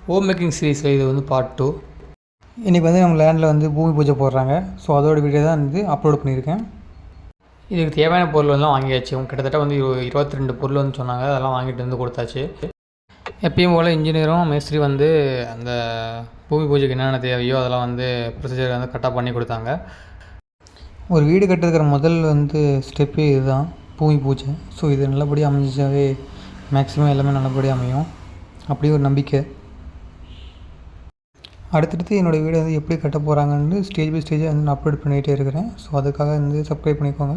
Home making சீரீஸில் இது வந்து பார்ட் 2. இன்றைக்கி வந்து நம்ம லேண்டில் வந்து பூமி பூஜை போடுறாங்க. ஸோ அதோட வீடியோ தான் வந்து அப்லோட் பண்ணியிருக்கேன். இதுக்கு தேவையான பொருள் எல்லாம் வாங்கியாச்சு. கிட்டத்தட்ட வந்து 22 பொருள் வந்து சொன்னாங்க. அதெல்லாம் வாங்கிட்டு வந்து கொடுத்தாச்சு. எப்பயும் போல் இன்ஜினியரும் மேஸ்திரி வந்து அந்த பூமி பூஜைக்கு என்னென்ன தேவையோ அதெல்லாம் வந்து ப்ரொசீஜர் வந்து கரெக்டாக பண்ணி கொடுத்தாங்க. ஒரு வீடு கட்டுறதுக்கிற முதல் வந்து ஸ்டெப்பே இதுதான், பூமி பூஜை. ஸோ இது நல்லபடியாக அமைஞ்சாவே மேக்ஸிமம் எல்லாமே நல்லபடியாக அமையும், அப்படியே ஒரு நம்பிக்கை. அடுத்தடுத்து என்னோடய வீடு வந்து எப்படி கட்ட போகிறாங்கன்னு ஸ்டேஜ் பை ஸ்டேஜாக வந்து நான் அப்லோட் பண்ணிகிட்டே இருக்கிறேன். ஸோ அதுக்காக வந்து சப்ஸ்கிரைப் பண்ணிக்கோங்க.